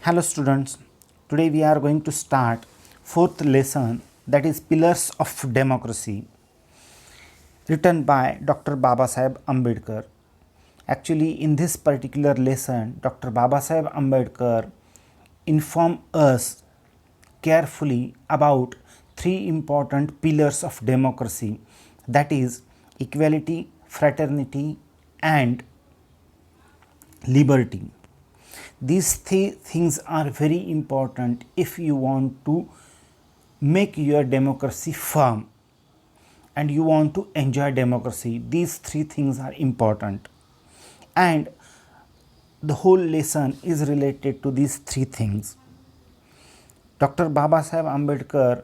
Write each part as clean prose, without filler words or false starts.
Hello students, today we are going to start fourth lesson, that is Pillars of Democracy, written by Dr. Babasaheb Ambedkar. Actually, in this particular lesson, Dr. Babasaheb Ambedkar inform us carefully about three important pillars of democracy, that is equality, fraternity and liberty. These things are very important if you want to make your democracy firm and you want to enjoy democracy. These three things are important, and the whole lesson is related to these three things. Dr. Babasaheb Ambedkar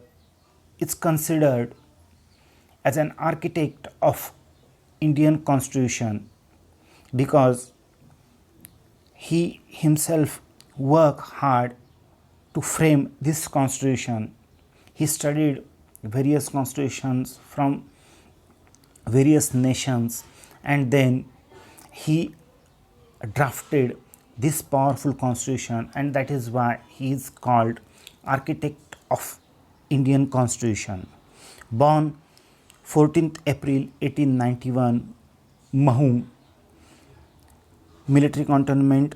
is considered as an architect of Indian Constitution because he himself worked hard to frame this constitution. He studied various constitutions from various nations and then he drafted this powerful constitution, and that is why he is called architect of Indian Constitution. Born 14th April 1891, Mahoo, military cantonment,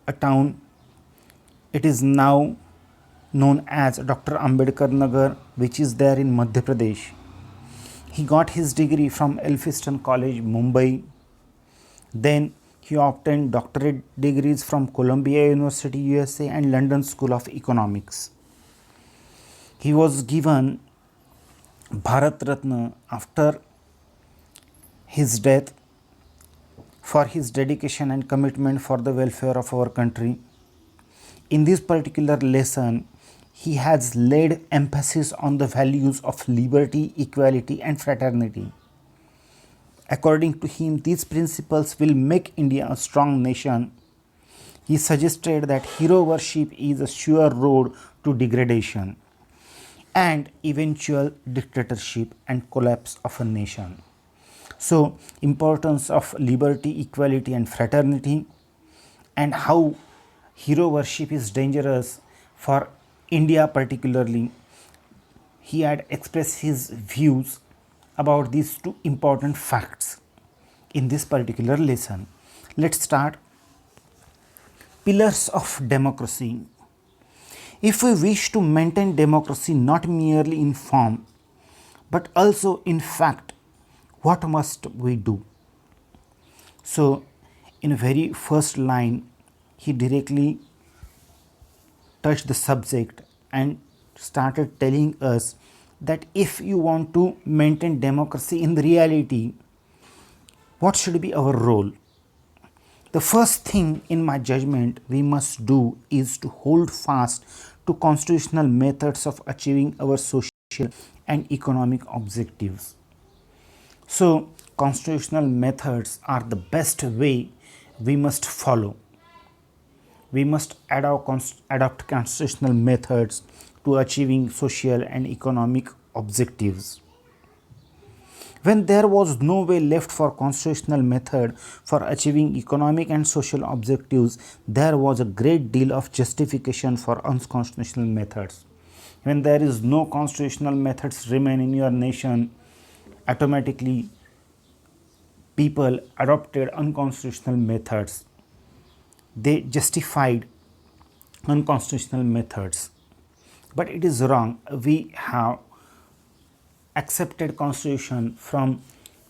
a town. It is now known as Dr. Ambedkar Nagar, which is there in Madhya Pradesh. He got his degree from Elphinstone College, Mumbai. Then he obtained doctorate degrees from Columbia University, USA and London School of Economics. He was given Bharat Ratna after his death for his dedication and commitment for the welfare of our country. In this particular lesson, he has laid emphasis on the values of liberty, equality and fraternity. According to him, these principles will make India a strong nation. He suggested that hero worship is a sure road to degradation and eventual dictatorship and collapse of a nation. So, importance of liberty, equality and fraternity, and how hero worship is dangerous for India particularly. He had expressed his views about these two important facts in this particular lesson. Let's start. Pillars of democracy. If we wish to maintain democracy not merely in form but also in fact, what must we do? So, in a very first line, he directly touched the subject and started telling us that if you want to maintain democracy in the reality, what should be our role? The first thing in my judgment we must do is to hold fast to constitutional methods of achieving our social and economic objectives. So, constitutional methods are the best way we must follow. We must adopt constitutional methods to achieving social and economic objectives. When there was no way left for constitutional method for achieving economic and social objectives, there was a great deal of justification for unconstitutional methods. When there is no constitutional methods remain in your nation, automatically people adopted unconstitutional methods. They justified unconstitutional methods, but it is wrong. We have accepted constitution from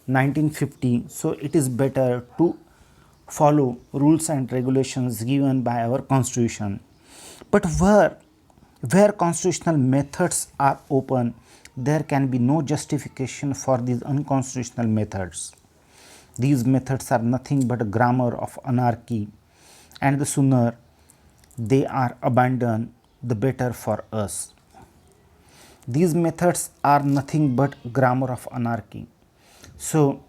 1950, so it is better to follow rules and regulations given by our constitution. But where constitutional methods are open, there can be no justification for these unconstitutional methods. These methods are nothing but a grammar of anarchy, and the sooner they are abandoned, the better for us. These methods are nothing but grammar of anarchy. So,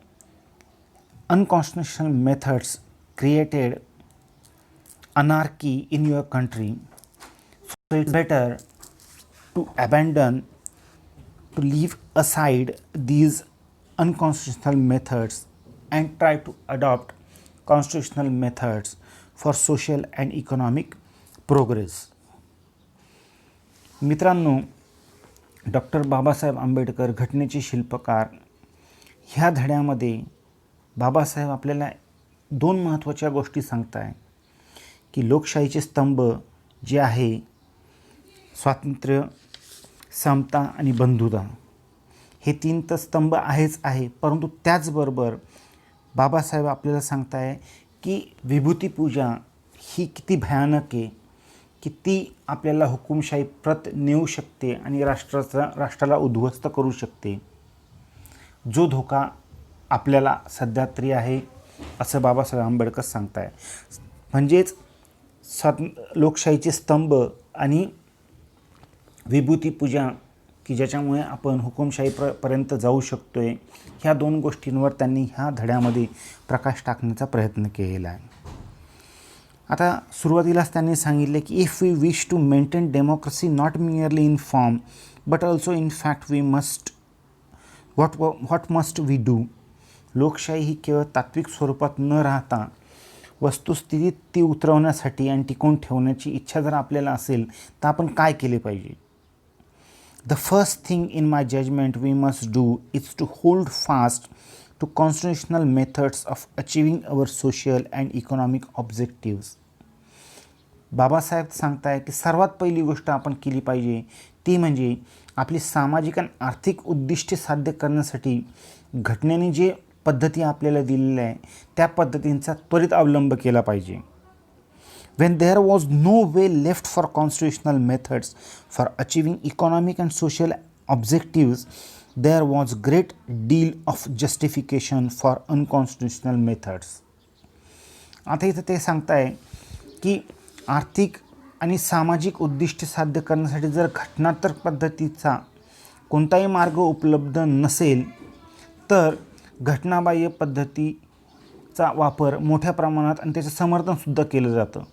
unconstitutional methods created anarchy in your country. So, it's better to abandon, to leave aside these unconstitutional methods and try to adopt constitutional methods for social and economic progress. मित्रांनो, doctor Babasaheb Ambedkar घटनेचे शिल्पकार ह्या धड्यामध्ये बाबासाहेब आपल्याला दोन महत्त्वाच्या गोष्टी सांगताय की लोकशाहीचे स्तंभ जे आहे स्वातंत्र्य, समता आणि बंधुता, हे तीन तर स्तंभ आहेच आहे, परंतु त्याचबरोबर बाबासाहेब आपल्याला सांगताय की विभूतिपूजा ही किती भयानक आहे, किती आपल्याला हुकुमशाही प्रत नेऊ शकते आणि राष्ट्राला उद्ध्वस्त करू शकते. जो धोका आपल्याला सध्या तरी आहे असं बाबासाहेब आंबेडकर सांगताय. म्हणजेच लोकशाहीचे स्तंभ आणि विभूतिपूजा की ज्याच्यामुळे आपण हुकुमशाहीपर्यंत जाऊ शकतो आहे, ह्या दोन गोष्टींवर त्यांनी ह्या धड्यामध्ये प्रकाश टाकण्याचा प्रयत्न केलेला आहे. आता सुरुवातीलाच त्यांनी सांगितले की if we wish to maintain democracy not merely in form but also in fact we must what must we do. लोकशाही ही केवळ तात्विक स्वरूपात न राहता वस्तुस्थितीत ती उतरवण्यासाठी आणि टिकवून ठेवण्याची इच्छा जर आपल्याला असेल तर आपण काय केले पाहिजे. The first thing in my judgment we must do is to hold fast to constitutional methods of achieving our social and economic objectives. Babasaheb सांगताय की सर्वात पहिली गोष्ट आपण केली पाहिजे ती म्हणजे आपली सामाजिक आणि आर्थिक उद्दिष्टे साध्य करण्यासाठी घटनेने जे पद्धती आपल्याला दिलेल्या आहे त्या पद्धतींचा त्वरित अवलंब केला पाहिजे. When there was no way left for constitutional methods for achieving economic and social objectives, there was great deal of justification for unconstitutional methods. आता इथं ते सांगताय की आर्थिक आणि सामाजिक उद्दिष्ट साध्य करण्यासाठी जर घटनात्मक पद्धतीचा कोणताही मार्ग उपलब्ध नसेल तर घटनाबाह्य पद्धतीचा वापर मोठ्या प्रमाणात आणि त्याचं समर्थनसुद्धा केलं जातं.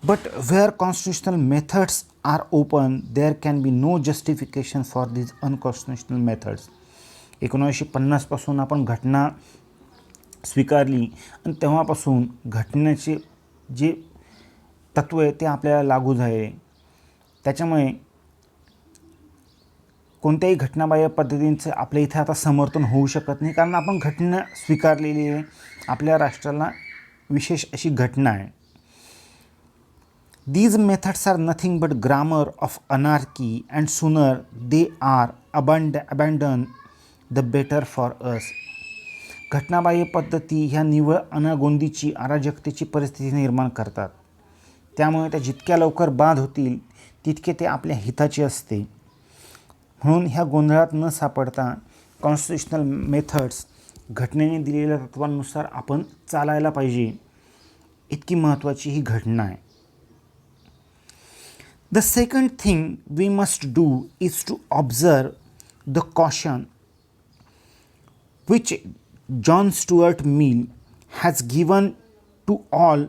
But where constitutional methods are open, there can be no justification for these unconstitutional methods. 1950 पासून आपण घटना स्वीकारली आणि तेव्हापासून घटनेचे जे तत्व आहे ते आपल्याला लागू झाले. त्याच्यामुळे कोणत्याही घटनाबाह्य पद्धतींचं आपल्या इथे आता समर्थन होऊ शकत नाही, कारण आपण घटना स्वीकारलेली आहे. आपल्या राष्ट्राला विशेष अशी घटना आहे. These methods are nothing but grammar of anarchy, and sooner they are abandoned, the better for us. घटनाबाह्य पद्धती ह्या निव्वळ अनागोंदीची अराजकतेची परिस्थिती निर्माण करतात. त्यामुळे त्या जितक्या लवकर बाद होतील तितके ते आपल्या हिताचे असते. म्हणून ह्या गोंधळात न सापडता कॉन्स्टिट्युशनल मेथड्स घटनेने दिलेल्या तत्वांनुसार आपण चालायला पाहिजे, इतकी महत्त्वाची ही घटना आहे. The second thing we must do is to observe the caution which John Stuart Mill has given to all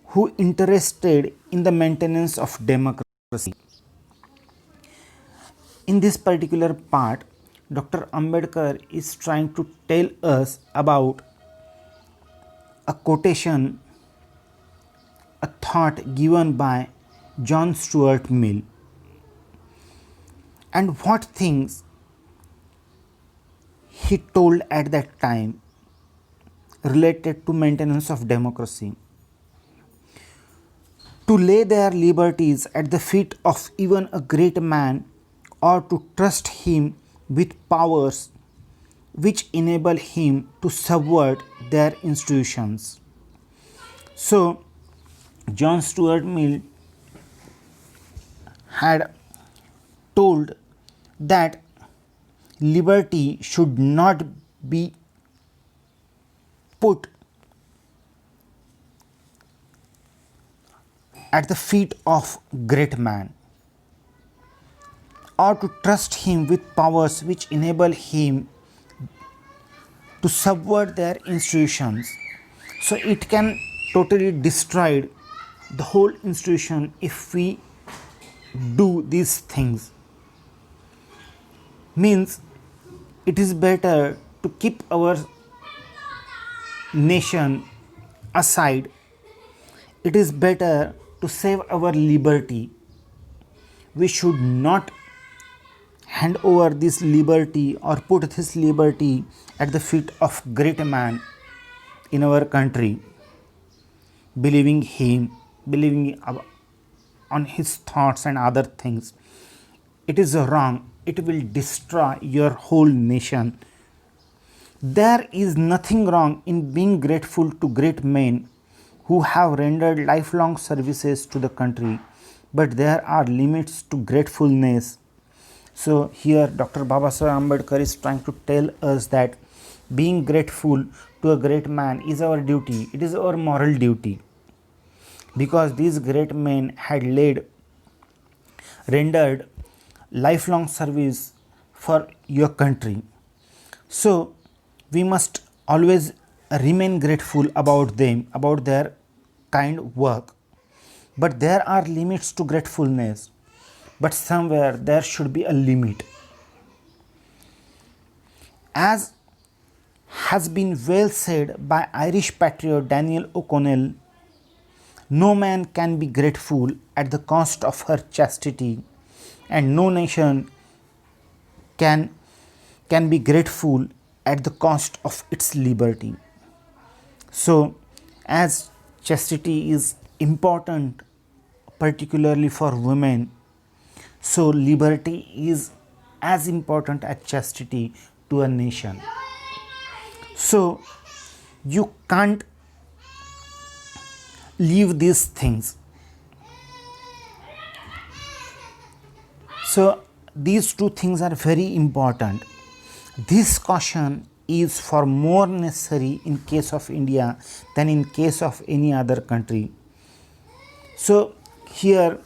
who interested in the maintenance of democracy. In this particular part, Dr. Ambedkar is trying to tell us about a quotation, a thought given by John Stuart Mill, and what things he told at that time related to maintenance of democracy. To lay their liberties at the feet of even a great man, or to trust him with powers which enable him to subvert their institutions. So John Stuart Mill had told that liberty should not be put at the feet of great man, or to trust him with powers which enable him to subvert their institutions. So it can totally destroy the whole institution if we do these things. Means it is better to keep our nation aside it is better to save our liberty. We should not hand over this liberty or put this liberty at the feet of great man in our country, believing him, believing on his thoughts and other things. It is wrong. It will destroy your whole nation. There is nothing wrong in being grateful to great men who have rendered lifelong services to the country, but there are limits to gratefulness. So here Dr. Babasaheb Ambedkar is trying to tell us that being grateful to a great man is our duty. It is our moral duty, because these great men had rendered lifelong service for your country. So we must always remain grateful about them, about their kind work. But there are limits to gratefulness, but somewhere there should be a limit. As has been well said by Irish patriot Daniel O'Connell, no man can be grateful at the cost of her chastity, and no nation can be grateful at the cost of its liberty. So, as chastity is important, particularly for women, so liberty is as important as chastity to a nation. So, you can't leave these things. So, these two things are very important. This caution is for more necessary in case of India than in case of any other country. So, here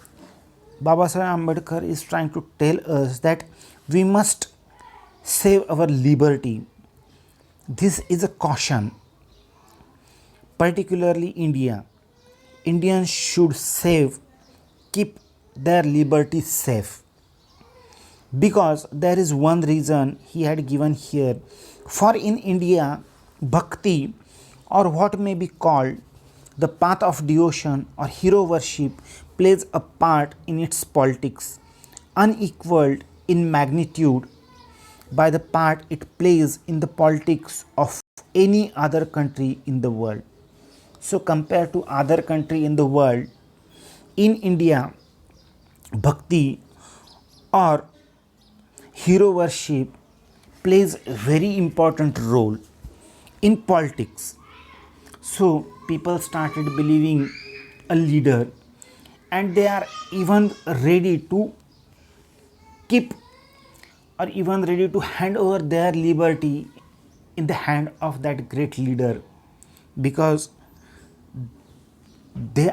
Babasaheb Ambedkar is trying to tell us that we must save our liberty. This is a caution, particularly India. Indians should keep their liberty safe, because there is one reason he had given here. For in India, bhakti, or what may be called the path of devotion or hero worship, plays a part in its politics, unequaled in magnitude by the part it plays in the politics of any other country in the world. So compared to other country in the world, in India, bhakti or hero worship plays a very important role in politics. So people started believing a leader, and they are even ready to keep or even ready to hand over their liberty in the hand of that great leader, because they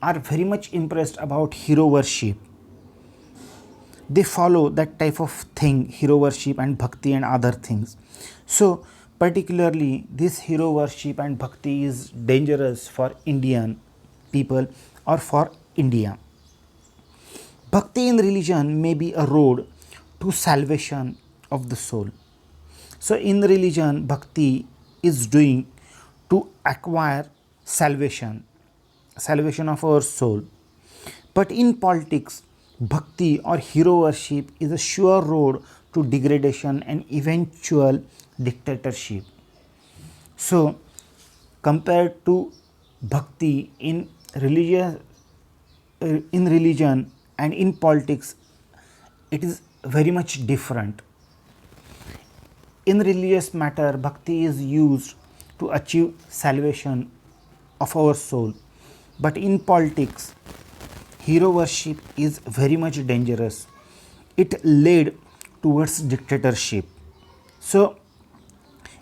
are very much impressed about hero worship. They follow that type of thing, hero worship and bhakti and other things. So particularly this hero worship and bhakti is dangerous for Indian people or for India. Bhakti in religion may be a road to salvation of the soul. So in religion, bhakti is doing to acquire salvation of our soul. But in politics, bhakti or hero worship is a sure road to degradation and eventual dictatorship. So compared to bhakti in religion and in politics, it is very much different. In religious matter, bhakti is used to achieve salvation of our soul, but in politics, hero worship is very much dangerous. It led towards dictatorship. So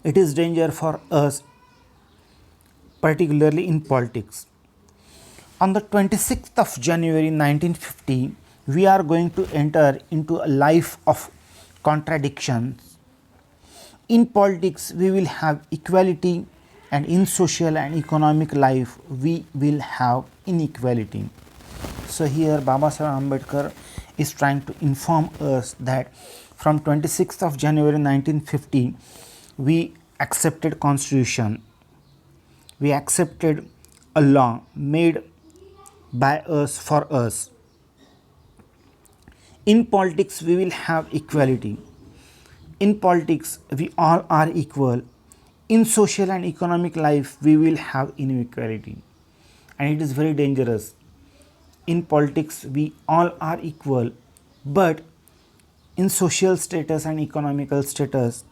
it is danger for us, particularly in politics. On the 26th of January 1950, we are going to enter into a life of contradictions. In politics, we will have equality, and in social and economic life, we will have inequality. So here Babasaheb Ambedkar is trying to inform us that from 26th of January 1950, we accepted constitution, we accepted a law made by us for us. In politics, we will have equality. In politics, we all are equal. In social and economic life, we will have inequality. And it is very dangerous. In politics, we all are equal, but in social status and economical status,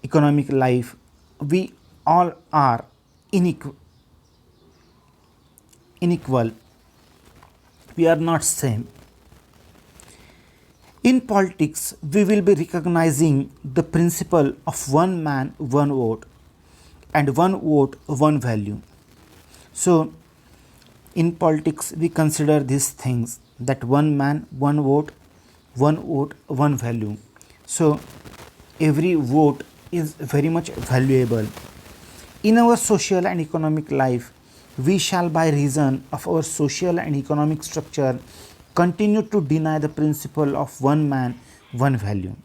economic life, we all are unequal. We are not same. In politics, we will be recognizing the principle of one man, one vote, and one vote, one value. So, in politics, we consider these things, that one man, one vote, one value. So, every vote is very much valuable. In our social and economic life, we shall, by reason of our social and economic structure, continue to deny the principle of one man, one value.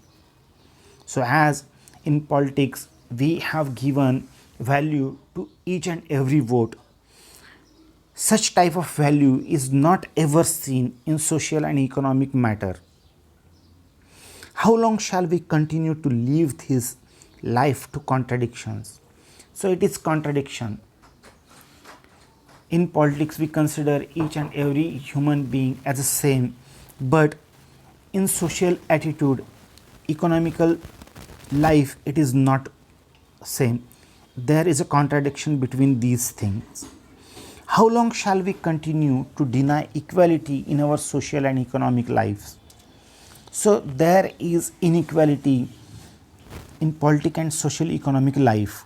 So, as in politics, we have given value to each and every vote, such type of value is not ever seen in social and economic matter. How long shall we continue to live this life to contradictions? So, it is contradiction. In politics, we consider each and every human being as the same, but in social attitude, economical life, it is not same. There is a contradiction between these things. How long shall we continue to deny equality in our social and economic lives? So, there is inequality in political and social economic life.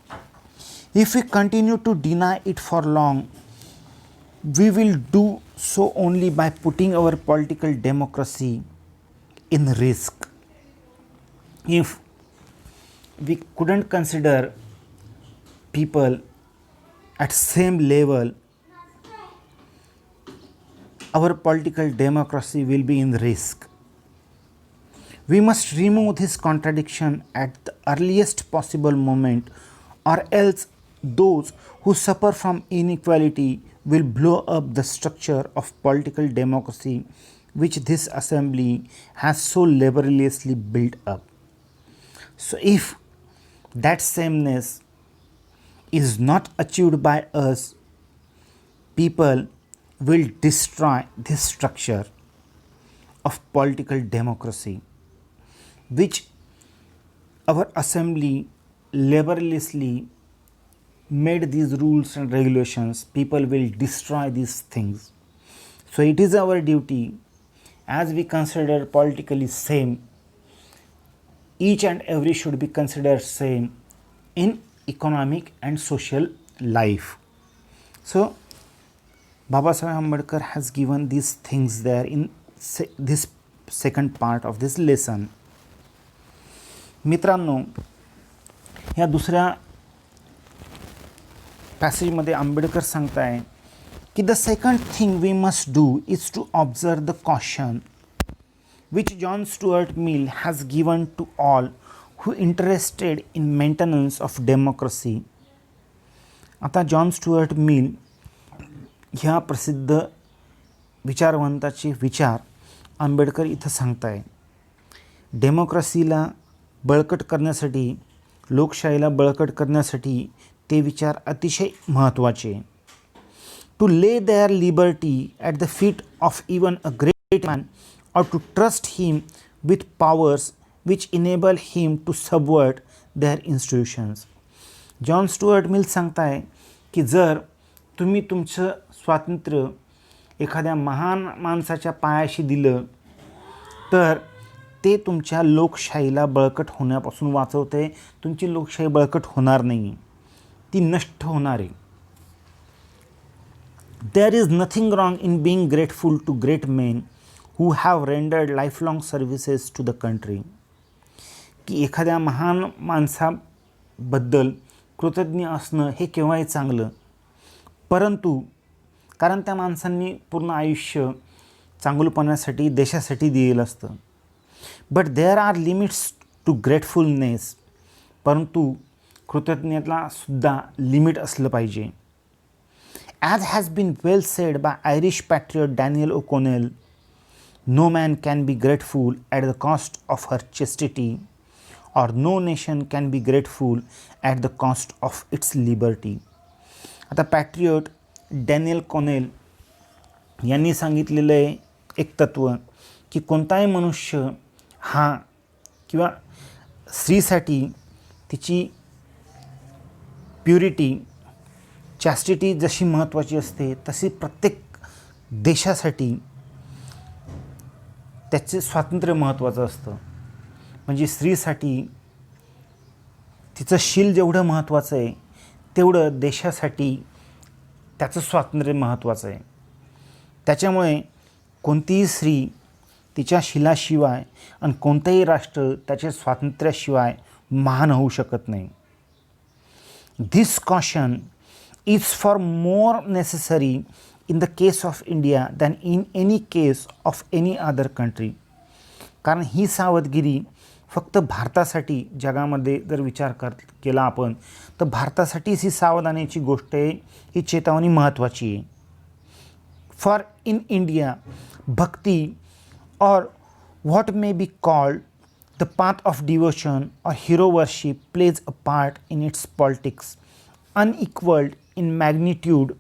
If we continue to deny it for long, we will do so only by putting our political democracy in risk. If we couldn't consider people at same level, our political democracy will be in risk. We must remove this contradiction at the earliest possible moment, or else those who suffer from inequality will blow up the structure of political democracy which this assembly has so laboriously built up. So, if that sameness is not achieved by us, people will destroy this structure of political democracy which our assembly laboriously made these rules and regulations. People will destroy these things. So, it is our duty, as we consider politically same, each and every should be considered same in economic and social life. So, Baba Saheb Ambedkar has given these things there in this second part of this lesson. मित्रांनो, ह्या दुसऱ्या पॅसेजमध्ये आंबेडकर सांगताय की the second thing we must do is to observe the caution which John Stuart Mill has given to all who interested in maintenance of democracy. आता John Stuart Mill ह्या प्रसिद्ध विचारवंताचे विचार आंबेडकर इथं सांगताय. डेमोक्रेसीला बळकट करण्यासाठी, लोकशाहीला बळकट करण्यासाठी ते विचार अतिशय महत्त्वाचे. To lay their liberty at the feet of even a great man और to trust him with powers which enable him to subvert their institutions. John Stuart Mill सांगताय की जर तुम्ही तुमचं स्वातंत्र्य एखाद्या महान माणसाच्या पायाशी दिलं तर ते तुमच्या लोकशाहीला बळकट होण्यापासून वाचवते. तुमची लोकशाही बळकट होणार नाही, ती नष्ट होणार आहे. There is nothing wrong in being grateful to great men who have rendered lifelong services to the country. की एखाद्या महान माणसाबद्दल कृतज्ञ असणं हे केव्हाही चांगलं, परंतु कारण त्या माणसांनी पूर्ण आयुष्य चांगुलपणासाठी देशासाठी दिलेलं असतं. But there are limits to gratefulness. परंतु कृतज्ञतेला सुद्धा लिमिट असलं पाहिजे. As has been well said by Irish patriot Daniel O'Connell, no man can be grateful at the cost of her chastity, or no nation can be grateful at the cost of its liberty. आता Patriot Daniel Connell यांनी सांगितलेलं आहे एक तत्त्व की कोणताही मनुष्य हा किंवा स्त्रीसाठी तिची प्युरिटी चॅस्टिटी जशी महत्त्वाची असते तशी प्रत्येक देशासाठी त्याचे स्वातंत्र्य महत्त्वाचं असतं. म्हणजे स्त्रीसाठी तिचं शील जेवढं महत्त्वाचं आहे तेवढं देशासाठी त्याचं स्वातंत्र्य महत्त्वाचं आहे. त्याच्यामुळे कोणतीही स्त्री तिच्या शिलाशिवाय आणि कोणतंही राष्ट्र त्याच्या स्वातंत्र्याशिवाय महान होऊ शकत नाही. This caution is far more necessary in the case of India than in any case of any other country. कारण ही सावधगिरी फक्त भारतासाठी जगामध्ये जर विचार केला आपण तर भारतासाठीच ही सावधानाची गोष्ट आहे, ही चेतावणी महत्त्वाची आहे. फॉर इन इंडिया भक्ती or what may be called the path of devotion or hero worship plays a part in its politics, unequaled in magnitude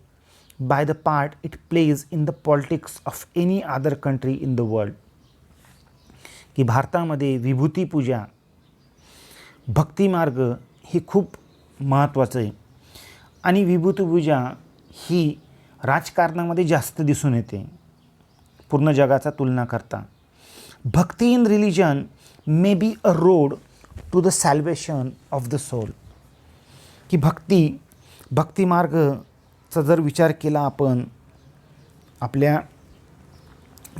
by the part it plays in the politics of any other country in the world. की भारतामध्ये विभूती पूजा भक्ती मार्ग ही खूप महत्त्वाचं आहे आणि विभूती पूजा ही राजकारणामध्ये जास्त दिसून येते पूर्ण जगाचा तुलना करता. Bhakti in religion may be a road to the salvation of the soul. की भक्ती मार्गचा जर विचार केला आपण आपल्या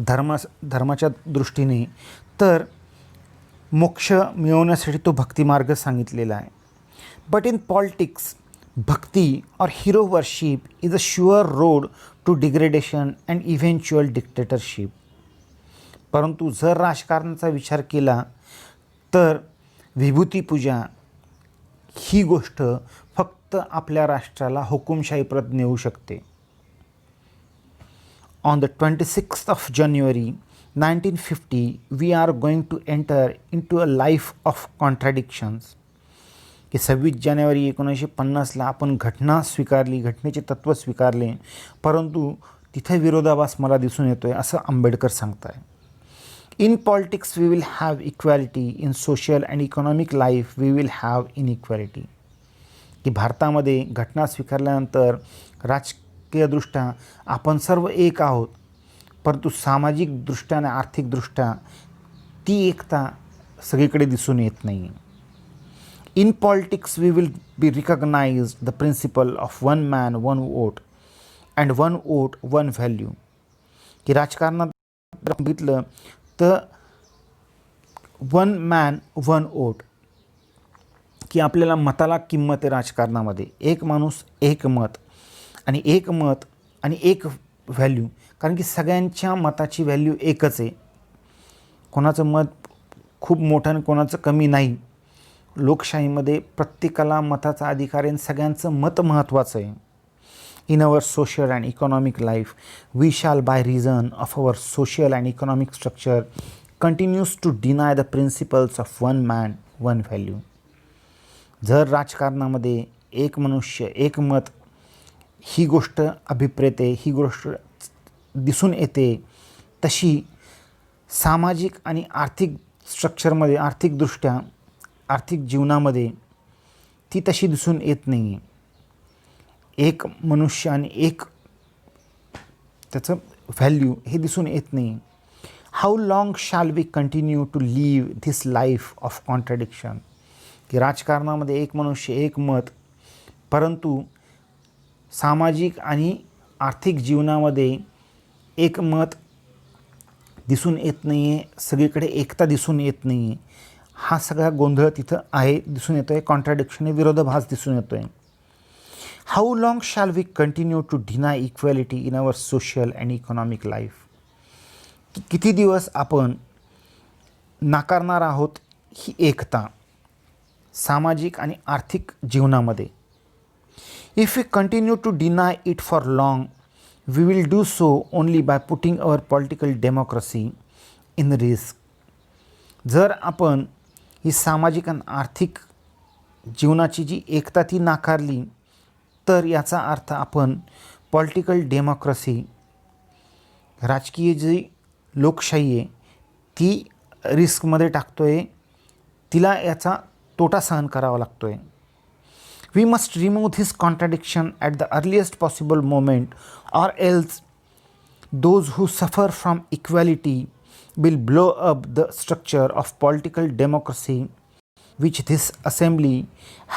धर्माच्या दृष्टीने तर मोक्ष मिळवण्यासाठी तो भक्तिमार्ग सांगितलेला आहे. बट इन पॉलिटिक्स भक्ती और hero worship is a sure road to degradation and eventual dictatorship. परंतु जर राजकारणाचा विचार केला तर विभूती पूजा ही गोष्ट फक्त आपल्या राष्ट्राला हुकुमशाहीप्रत नेऊ शकते. On the 26th of January 1950, we are going to enter into a life of contradictions. की 26 जानेवारी 1950ला आपण घटना स्वीकारली, घटनेचे तत्त्व स्वीकारले, परंतु तिथे विरोधाभास मला दिसून येतो आहे असं आंबेडकर सांगत आहे. In politics we will have equality, in social and economic life we will have inequality. की भारतामध्ये घटना स्वीकारल्यानंतर राजकीयदृष्ट्या आपण सर्व एक आहोत, परंतु सामाजिकदृष्ट्या आणि आर्थिकदृष्ट्या ती एकता सगळीकडे दिसून येत नाही. In politics we will be recognized the principle of one man one vote and one vote one value. की राजकारणात बघितलं तर वन मॅन वन वोट की आपल्याला मताला किंमत आहे राजकारणामध्ये. एक माणूस एक मत आणि एक मत आणि एक व्हॅल्यू, कारण की सगळ्यांच्या मताची व्हॅल्यू एकच आहे. कोणाचं मत खूप मोठं आणि कोणाचं कमी नाही. लोकशाहीमध्ये प्रत्येकाला मताचा अधिकार आहे आणि सगळ्यांचं मत महत्त्वाचं आहे. In our social and economic life, we shall by reason of our social and economic structure continues to deny the principles of one man, one value. जर राजकारणामध्ये एक मनुष्य एक मत ही गोष्ट अभिप्रेत आहे, ही गोष्ट दिसून येते, तशी सामाजिक आणि आर्थिक स्ट्रक्चरमध्ये आर्थिकदृष्ट्या आर्थिक जीवनामध्ये ती तशी दिसून येत नाही. एक मनुष्य आणि एक त्याचं व्हॅल्यू हे दिसून येत नाही. How long shall we continue to live this life of contradiction. की राजकारणामध्ये एक मनुष्य एक मत, परंतु सामाजिक आणि आर्थिक जीवनामध्ये एक मत दिसून येत नाही आहे, सगळीकडे एकता दिसून येत नाही आहे. हा सगळा गोंधळ तिथं आहे, दिसून येतो आहे. कॉन्ट्रडिक्शन हे विरोधाभास दिसून येतो आहे. How long shall we continue to deny equality in our social and economic life? किती दिवस आपण नाकारणार आहोत ही एकता सामाजिक आणि आर्थिक जीवनामध्ये. If we continue to deny it for long, we will do so only by putting our political democracy in risk. जर आपण ही सामाजिक आणि आर्थिक जीवनाची जी एकता ती नाकारली तर याचा अर्थ आपण पॉलिटिकल डेमोक्रेसी, राजकीय जी लोकशाही आहे ती रिस्कमध्ये टाकतो आहे, तिला याचा तोटा सहन करावा लागतो आहे. We must remove this contradiction at the earliest possible moment, or else those who suffer from equality will blow up the structure of political democracy which this assembly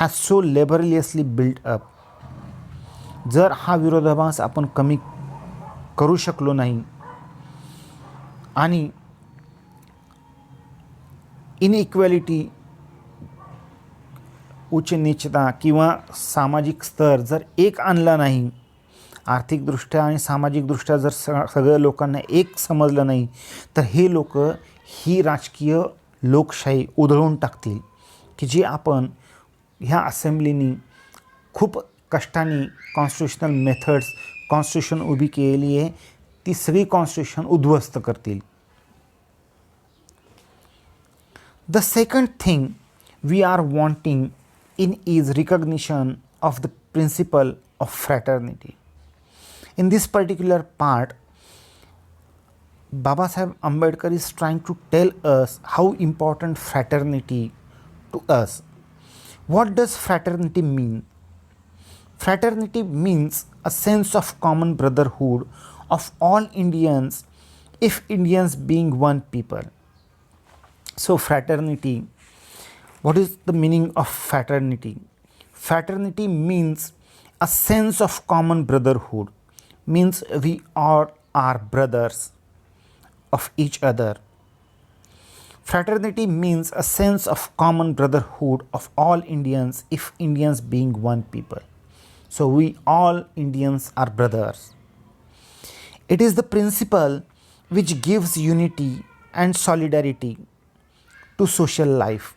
has so laboriously built up. जर हा विरोधाभास आपण कमी करू शकलो नाही आणि inequality, उच्च नीचता किंवा सामाजिक स्तर जर एक आणला नाही, आर्थिकदृष्ट्या आणि सामाजिकदृष्ट्या जर सगळ्या लोकांना एक समजलं नाही तर हे लोक ही राजकीय लोकशाही उधळून टाकतील की जी आपण ह्या असेंब्लीनी खूप कष्टाने कॉन्स्टिट्यूशनल मेथड्स कॉन्स्टिट्यूशन उभी केली आहे ती सगळी कॉन्स्टिट्यूशन उद्ध्वस्त करतील. The second thing we are wanting in is recognition of the principle of fraternity. In this particular part, Babasaheb Ambedkar is trying to tell us how important fraternity to us. What does fraternity mean? Fraternity means a sense of common brotherhood of all Indians, if Indians being one people. So fraternity, what is the meaning of fraternity? Fraternity means a sense of common brotherhood, means we all are brothers of each other. Fraternity means a sense of common brotherhood of all Indians, if Indians being one people. So we all Indians are brothers. It is the principle which gives unity and solidarity to social life.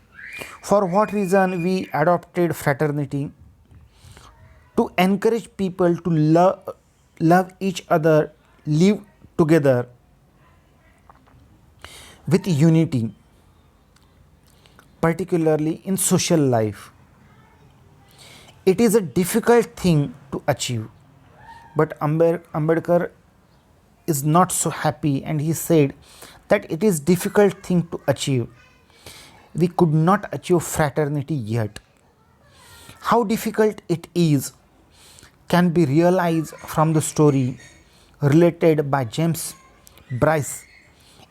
For what reason we adopted fraternity? To encourage people to love each other, live together with unity, particularly in social life. It is a difficult thing to achieve, but Ambedkar is not so happy and he said that it is difficult thing to achieve. We could not achieve fraternity yet. How difficult it is can be realized from the story related by James Bryce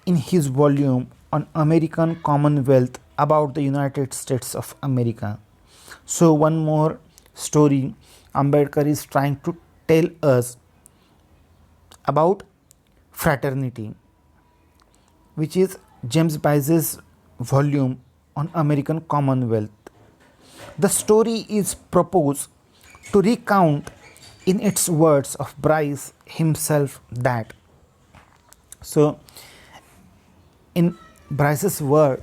in his volume on American Commonwealth about the United States of America. So one more story Ambedkar is trying to tell us about fraternity, which is James Bryce's volume on American Commonwealth. The story is proposed to recount in its words of Bryce himself that. So in Bryce's word,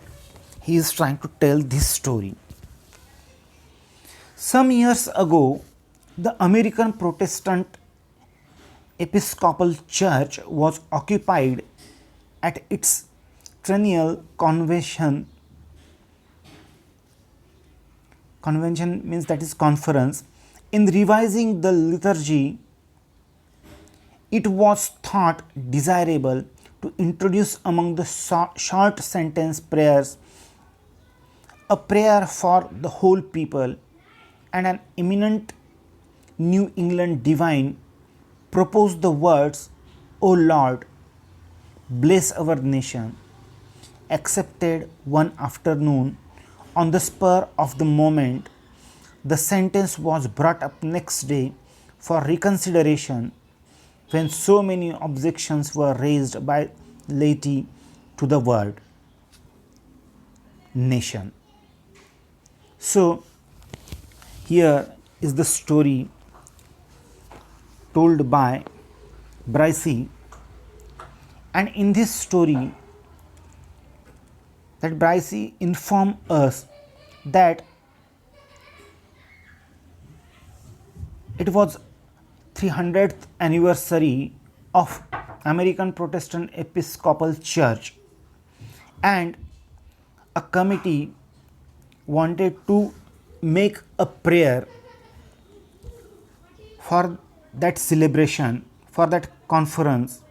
he is trying to tell this story. Some years ago, the American Protestant Episcopal Church was occupied at its triennial convention means that is conference. In revising the liturgy, it was thought desirable to introduce among the short sentence prayers a prayer for the whole people, and an eminent New England divine proposed the words, "O Lord, bless our nation." Accepted one afternoon. On the spur of the moment, the sentence was brought up next day for reconsideration when so many objections were raised by laity to the word nation. So here is the story told by Bryce, and in this story that Bryce informed us that It was 300th anniversary of American Protestant Episcopal Church, and a committee wanted to make a prayer for that celebration, for that conference,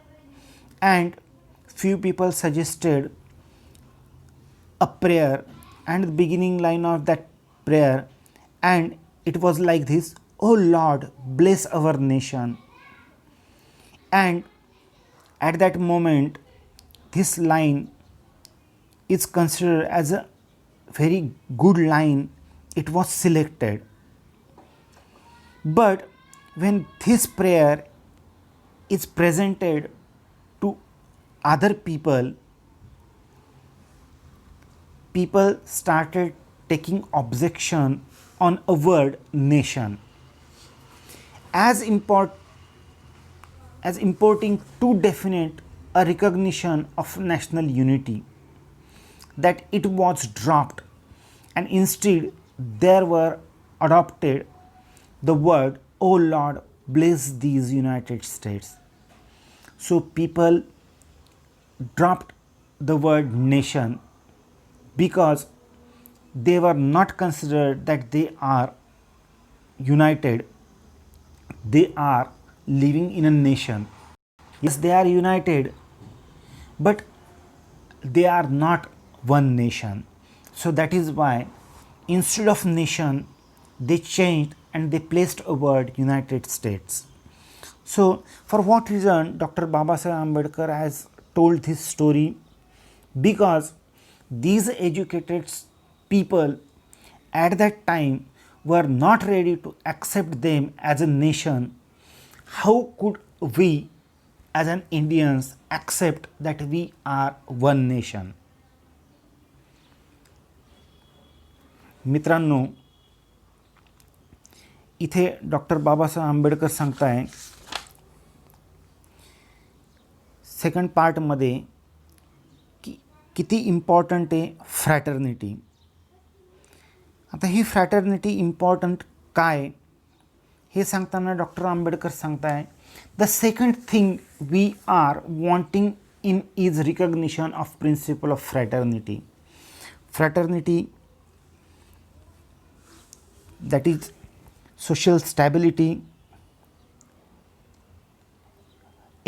and few people suggested a prayer, and the beginning line of that prayer, and it was like this: "O Lord, bless our nation." And at that moment, this line is considered as a very good line. It was selected. But when this prayer is presented to other people, people started taking objection on a word nation as importing too definite a recognition of national unity, that it was dropped, and instead there were adopted the word, "O Lord, bless these United States." So people dropped the word nation because they were not considered that they are united, they are living in a nation. Yes, they are united, but they are not one nation. So that is why instead of nation, they changed and they placed a word United States. So for what reason Dr. Babasaheb Ambedkar has told this story? Because these educated people at that time were not ready to accept them as a nation. How could we as an Indians accept that we are one nation? मित्रांनो, इथे doctor Babasaheb Ambedkar सांगताय second पार्टमध्ये की किती important आहे fraternity. आता ही fraternity important काय हे सांगताना doctor Ambedkar सांगताय, the second thing we are wanting in is recognition of principle of fraternity. Fraternity, that is social stability,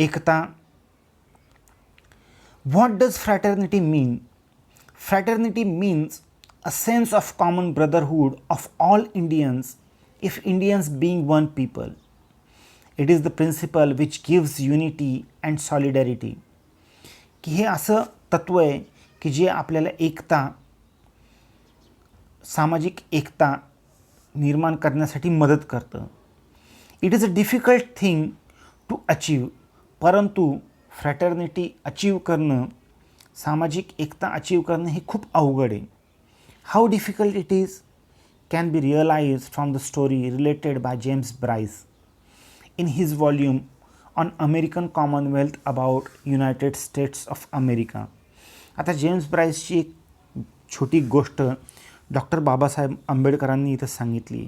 ekta. What does fraternity mean? Fraternity means a sense of common brotherhood of all Indians, if Indians being one people. It is the principle which gives unity and solidarity. की हे असं तत्व आहे की जे आपल्याला एकता, सामाजिक एकता निर्माण करण्यासाठी मदत करतं. It is a difficult thing to achieve, परंतु फ्रॅटर्निटी अचीव करणं, सामाजिक एकता अचीव करणं हे खूप अवघड आहे. How difficult it is can be realise from the story related by James Bryce in his volume on American commonwealth about United States of America. आता जेम्स ब्राइसची एक छोटी गोष्ट डॉक्टर बाबासाहेब आंबेडकरांनी इथं सांगितली.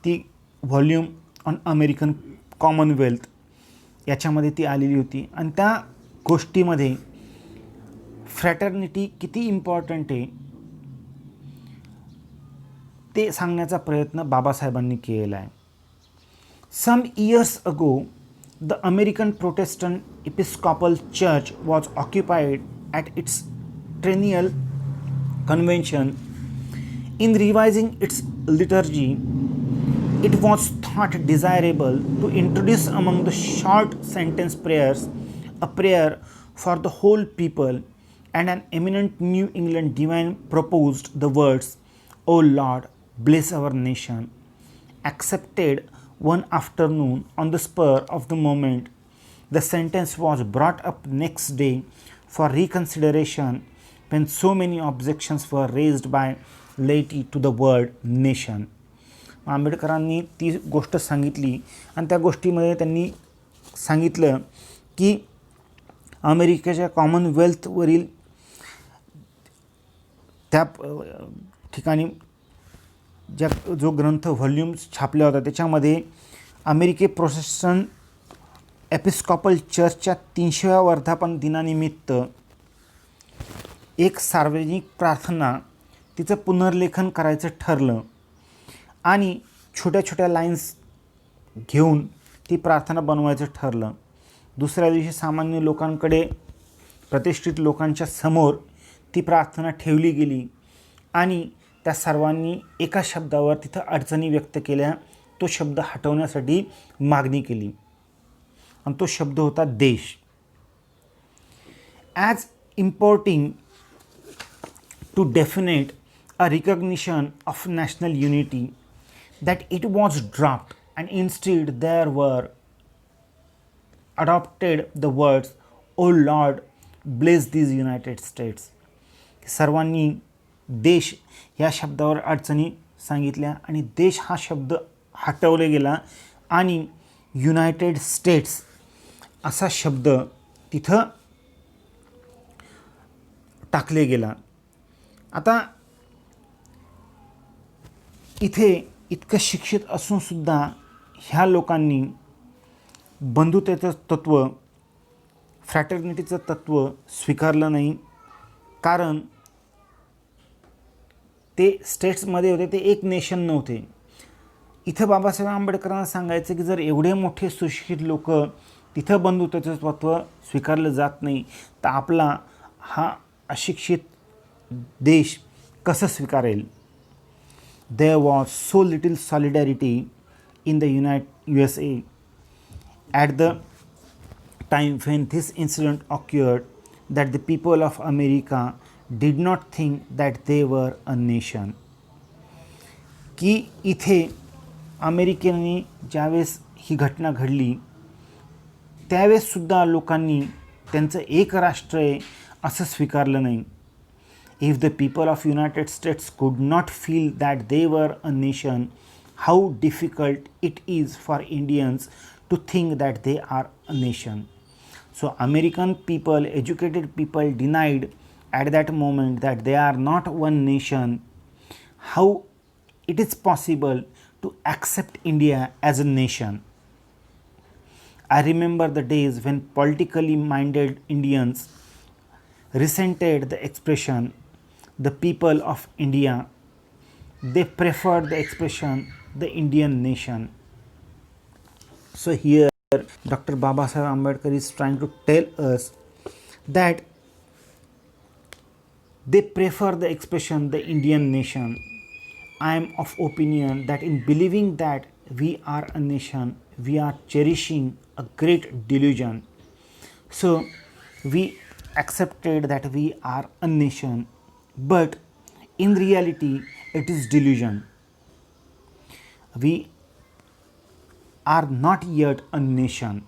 ती व्हॉल्यूम ऑन अमेरिकन कॉमनवेल्थ याच्यामध्ये ती आलेली होती, आणि त्या गोष्टीमध्ये फ्रॅटर्निटी किती इम्पॉर्टंट आहे ते सांगण्याचा प्रयत्न बाबासाहेबांनी केलेला आहे. Some years ago the American Protestant Episcopal Church was occupied at its triennial convention. In revising its liturgy, it was thought desirable to introduce among the short sentence prayers a prayer for the whole people, and an eminent New England divine proposed the words, "O Lord, bless our nation," accepted one afternoon on the spur of the moment. The sentence was brought up next day for reconsideration when so many objections were raised by laity to the word nation. आंबेडकरांनी ती गोष्ट सांगितली, आणि त्या गोष्टीमध्ये त्यांनी सांगितलं की अमेरिकेच्या कॉमनवेल्थवरील त्या ठिकाणी जो ग्रंथ व्हॉल्यूम्स छापला होता त्याच्यामध्ये अमेरिके प्रोटेस्टंट एपिस्कॉपल चर्चच्या 300व्या वर्धापन दिनानिमित्त एक सार्वजनिक प्रार्थना तिचं पुनर्लेखन करायचं ठरलं आणि छोट्या छोट्या लाईन्स घेऊन ती प्रार्थना बनवायचं ठरलं. दुसऱ्या दिवशी सामान्य लोकांकडे, प्रतिष्ठित लोकांच्या समोर ती प्रार्थना ठेवली गेली आणि त्या सर्वांनी एका शब्दावर तिथं अडचणी व्यक्त केल्या. तो शब्द हटवण्यासाठी मागणी केली आणि तो शब्द होता देश. As importing to definite a recognition of national unity that it was dropped and instead there were adopted the words, "O Lord, bless these United States." सर्वांनी देश या शब्दावर अडचणी सांगितल्या आणि देश हा शब्द हटवला गेला आणि युनायटेड स्टेट्स असा शब्द तिथं टाकले गेला. आता इथे इतकं शिक्षित असूनसुद्धा ह्या लोकांनी बंधुतेचं तत्त्व, फ्रॅटर्निटीचं तत्त्व स्वीकारलं नाही. कारण ते स्टेट्समध्ये होते, ते एक नेशन नव्हते. इथं बाबासाहेब आंबेडकरांना सांगायचं की जर एवढे मोठे सुशिक्षित लोक तिथं बंधुतेचं तत्त्व स्वीकारलं जात नाही तर आपला हा अशिक्षित देश कसं स्वीकारेल. There was so little solidarity in the USA at the time when this incident occurred that the people of America did not think that they were a nation. की इथे अमेरिकेने ज्यावेळेस ही घटना घडली त्यावेळेससुद्धा लोकांनी त्यांचं एक राष्ट्र आहे असं स्वीकारलं नाही. If the people of United States could not feel that they were a nation, how difficult it is for Indians to think that they are a nation. So American people, educated people denied at that moment that they are not one nation. How it is possible to accept India as a nation? I remember the days when politically minded Indians resented the expression the people of India. They preferred the expression the Indian nation. So here Dr. Babasaheb Ambedkar is trying to tell us that they prefer the expression the Indian nation. I am of opinion that in believing that we are a nation, we are cherishing a great delusion. So we accepted that we are a nation, but in reality it is delusion. We are not yet a nation.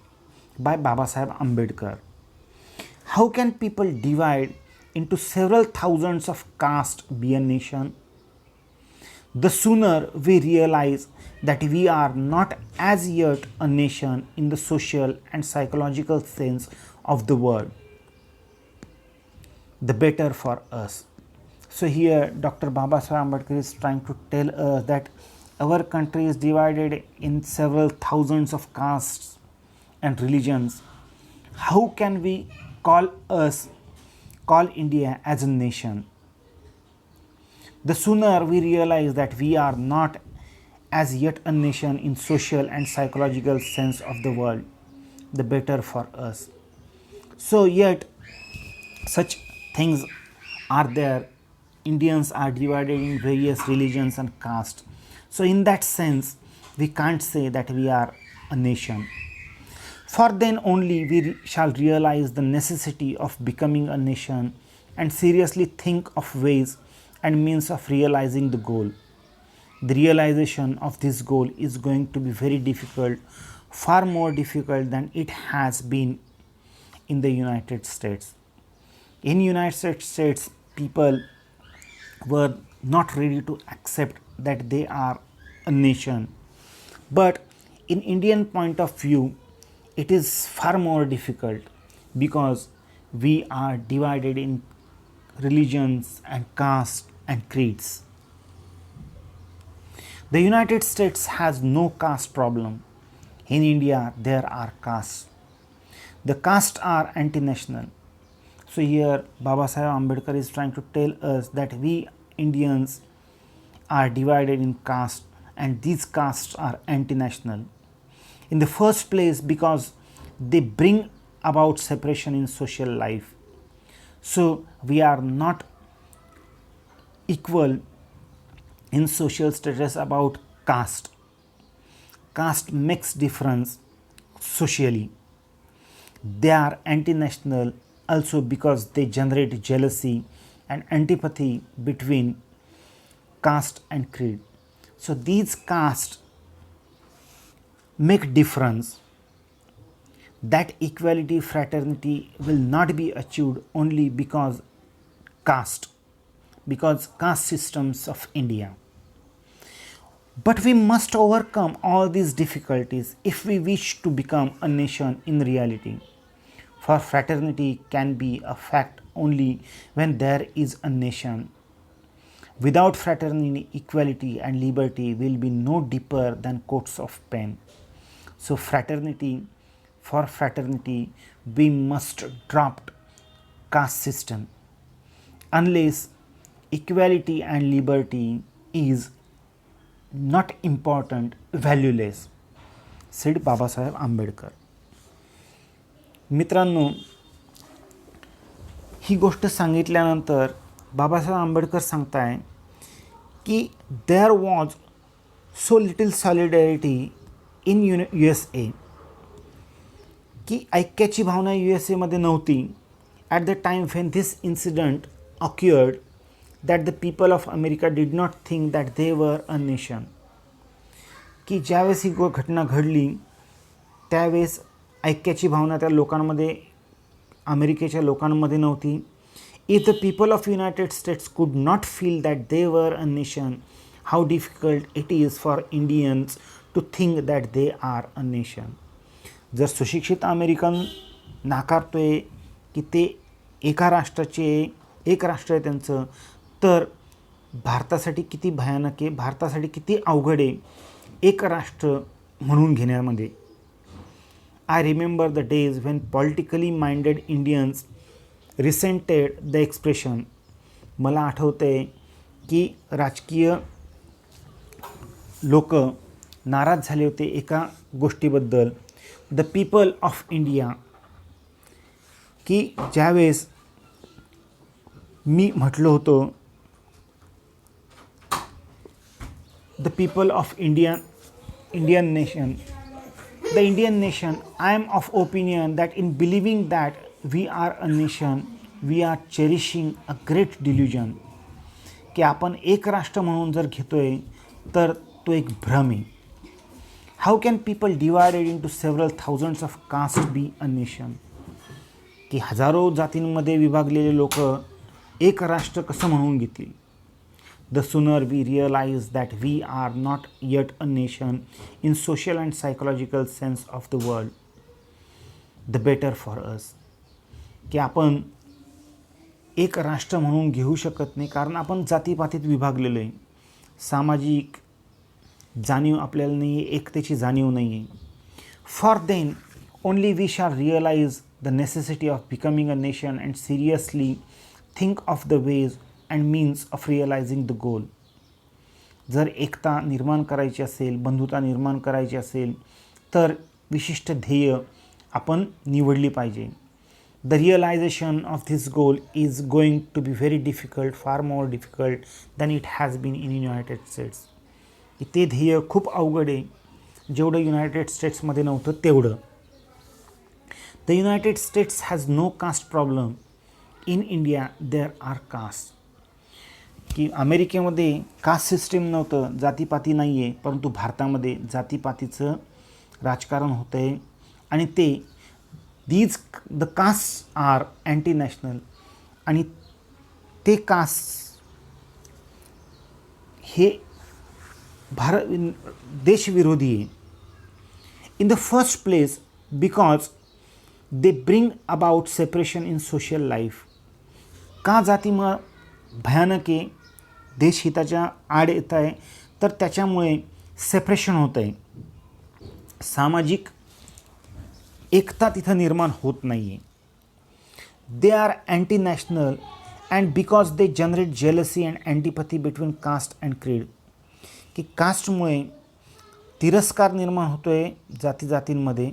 By Babasaheb Ambedkar. How can people divide into several thousands of castes be a nation? The sooner we realize that we are not as yet a nation in the social and psychological sense of the word, the better for us. So here Dr. Babasaheb Ambedkar is trying to tell us that our country is divided in several thousands of castes and religions. How can we call India as a nation? The sooner we realize that we are not as yet a nation in social and psychological sense of the word, the better for us. So yet such things are there. Indians are divided in various religions and castes. So in that sense, we can't say that we are a nation. For then only we shall realize the necessity of becoming a nation and seriously think of ways and means of realizing the goal. The realization of this goal is going to be very difficult, far more difficult than it has been in the United States. In United States, people were not ready to accept that they are a nation. But in Indian point of view, it is far more difficult because we are divided in religions and castes and creeds. The United States has no caste problem. In India, there are castes. The castes are anti-national. So here Babasaheb Ambedkar is trying to tell us that we Indians are divided in castes, and these castes are anti-national. In the first place, because they bring about separation in social life. So we are not equal in social status about caste. Caste makes difference socially. They are anti-national also because they generate jealousy and antipathy between caste and creed. So these castes make difference. That equality, fraternity will not be achieved only because caste systems of India. But we must overcome all these difficulties if we wish to become a nation in reality. For fraternity can be a fact only when there is a nation. Without fraternity, equality and liberty will be no deeper than coats of pain. So for fraternity, we must drop caste system. Unless equality and liberty is not important, valueless, said Babasaheb Ambedkar. मित्रांनो, ही गोष्ट सांगितल्यानंतर बाबासाहेब आंबेडकर सांगताय की there was so little solidarity in USA, की ऐक्याची भावना USA मध्ये नव्हती at the time when this incident occurred, that the people of America did not think that they were a nation. की ज्यावेळेस ही घटना घडली त्यावेळेस ऐक्याची भावना त्या लोकांमध्ये, अमेरिकेच्या लोकांमध्ये नव्हती. If the people of United States could not feel that they were a nation, how difficult it is for Indians to think that they are a nation. जर सुशिक्षित अमेरिकन नाकारतोय की ते एका राष्ट्राचे, एक राष्ट्र आहे त्यांचं, तर भारतासाठी किती भयानक आहे, भारतासाठी किती अवघड आहे एक राष्ट्र म्हणून घेण्यामध्ये. I remember the days when politically minded Indians resented the expression. मला आठवतंय की राजकीय लोक नाराज झाले होते एका गोष्टीबद्दल, द पीपल ऑफ इंडिया, की ज्यावेळेस मी म्हटलं होतं the people of Indian nation, the Indian nation, I am of opinion that in believing that we are a nation, we are cherishing a great delusion. की आपण एक राष्ट्र म्हणून जर घेतोय तर तो एक भ्रम आहे. How can people divided into several thousands of caste be a nation. की हजारो जातींमध्ये विभागलेले लोक एक राष्ट्र कसं म्हणून घेतील. The sooner we realize that we are not yet a nation in social and psychological sense of the world, the better for us. की आपण एक राष्ट्र म्हणून घेऊ शकत नाही कारण आपण जातीपातीत विभागलेलो आहे. सामाजिक जाणीव आपल्याला नाही आहे, एकतेची जाणीव नाही आहे. For then only we shall realise the necessity of becoming a nation and seriously think of the ways and means of realising the goal. जर एकता निर्माण करायची असेल, बंधुता निर्माण करायची असेल तर विशिष्ट ध्येय आपण निवडली पाहिजे. The realisation of this goal is going to be very difficult, far more difficult than it has been in United States. ते ध्येय खूप अवघड आहे, जेवढं युनायटेड स्टेट्समध्ये नव्हतं तेवढं. The United States has no caste problem. In India there are caste. की अमेरिकेमध्ये कास्ट सिस्टीम नव्हतं, जातीपाती नाही आहे, परंतु भारतामध्ये जातीपातीचं राजकारण होतं आहे आणि the caste are anti national आणि ते कास्ट हे देशविरोधी आहे. In the first place because they bring about separation in social life. का जाती मग भयानक आहे, देशहिताच्या आड येत आहे, तर त्याच्यामुळे सेपरेशन होतं आहे, सामाजिक एकता तिथं निर्माण होत नाही आहे. They are anti national and because they generate jealousy and antipathy between caste and creed. की कास्टमुळे तिरस्कार निर्माण होतो आहे जाती जातींमध्ये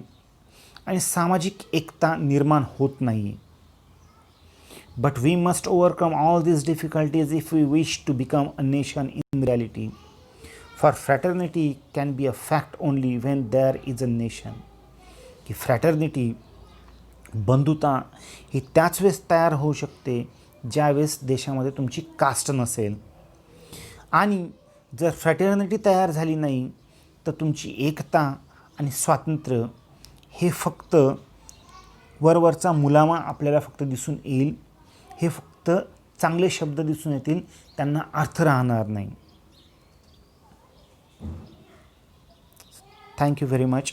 आणि सामाजिक एकता निर्माण होत नाही आहे. But we must overcome all these difficulties if we wish to become a nation in reality. For fraternity can be a fact only when there is a nation. की फ्रॅटर्निटी, बंधुता ही त्याच वेळेस तयार होऊ शकते ज्यावेळेस देशामध्ये तुमची कास्ट नसेल. आणि जर फ्रॅटर्निटी तयार झाली नाही तर तुमची एकता आणि स्वातंत्र्य हे फक्त वरवरचा मुलामा आपल्याला फक्त दिसून येईल, हे फक्त चांगले शब्द दिसून येतील, त्यांना अर्थ राहणार नाही. Thank you very much.